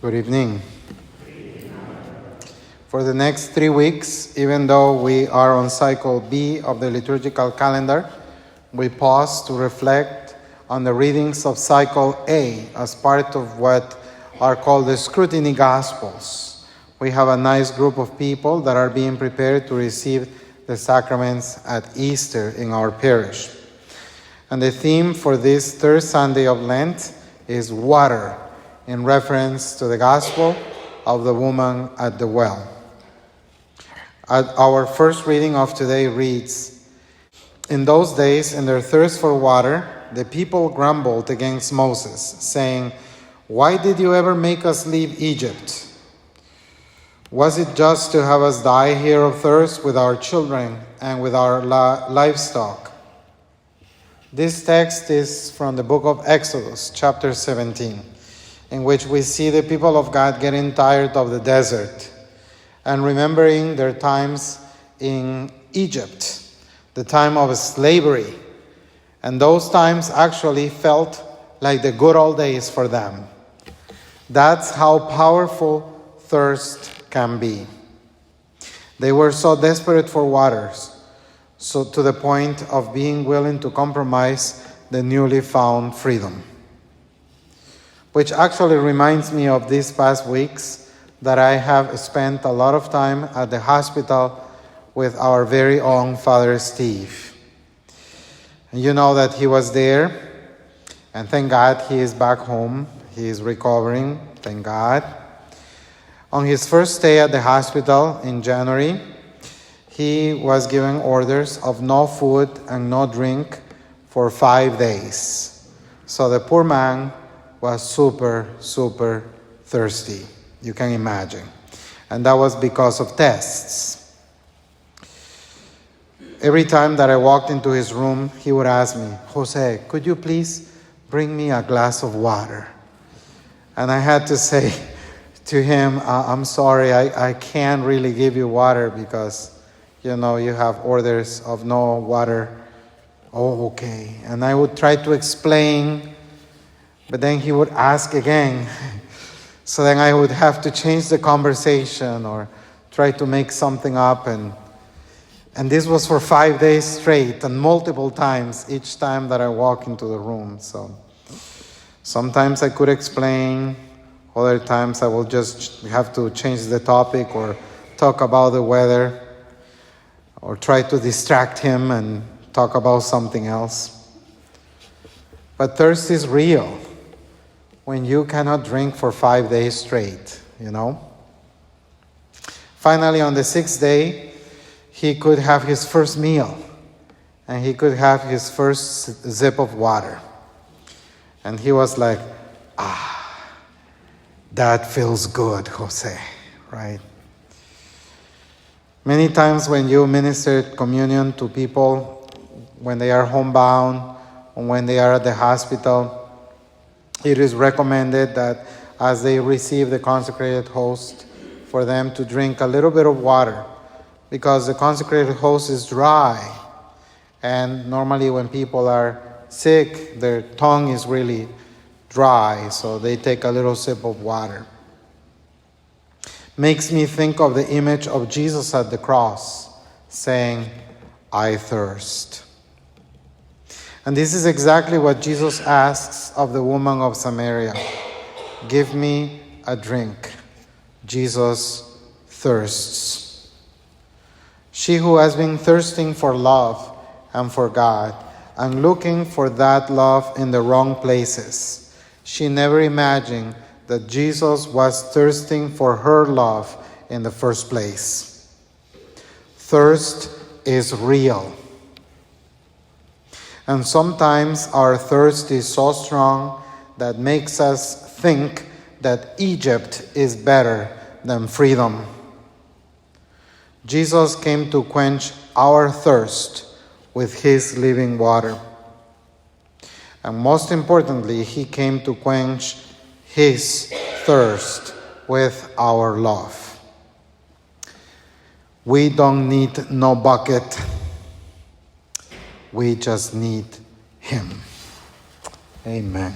Good evening. For the next 3 weeks, even though we are on cycle B of the liturgical calendar, we pause to reflect on the readings of cycle A as part of what are called the Scrutiny Gospels. We have a nice group of people that are being prepared to receive the sacraments at Easter in our parish. And the theme for this third Sunday of Lent is water, in reference to the Gospel of the woman at the well. Our first reading of today reads, "In those days, in their thirst for water, the people grumbled against Moses, saying, 'Why did you ever make us leave Egypt? Was it just to have us die here of thirst with our children and with our livestock?'" This text is from the book of Exodus, chapter 17, in which we see the people of God getting tired of the desert and remembering their times in Egypt, the time of slavery. And those times actually felt like the good old days for them. That's how powerful thirst can be. They were so desperate for waters, so to the point of being willing to compromise the newly found freedom. Which actually reminds me of these past weeks that I have spent a lot of time at the hospital with our very own Father Steve. And you know that he was there, and thank God he is back home. He is recovering, thank God. On his first day at the hospital in January, he was given orders of no food and no drink for 5 days. So the poor man was super thirsty. You can imagine. And that was because of tests. Every time that I walked into his room, he would ask me, "Jose, could you please bring me a glass of water?" And I had to say to him, "I'm sorry, I can't really give you water because, you have orders of no water." "Oh, okay." And I would try to explain, but then he would ask again. So then I would have to change the conversation or try to make something up. And this was for 5 days straight and multiple times each time that I walk into the room. So sometimes I could explain. Other times I will just have to change the topic or talk about the weather or try to distract him and talk about something else. But thirst is real when you cannot drink for 5 days straight, Finally, on the 6th day, he could have his first meal and he could have his first sip of water. And he was like, that feels good, Jose, right? Many times when you minister communion to people, when they are homebound or when they are at the hospital, it is recommended that as they receive the consecrated host, for them to drink a little bit of water, because the consecrated host is dry. And normally when people are sick, their tongue is really dry, so they take a little sip of water. Makes me think of the image of Jesus at the cross, saying, "I thirst." And this is exactly what Jesus asks of the woman of Samaria. "Give me a drink." Jesus thirsts. She who has been thirsting for love and for God and looking for that love in the wrong places, she never imagined that Jesus was thirsting for her love in the first place. Thirst is real. And sometimes our thirst is so strong that makes us think that Egypt is better than freedom. Jesus came to quench our thirst with his living water. And most importantly, he came to quench his thirst with our love. We don't need no bucket. We just need him. Amen.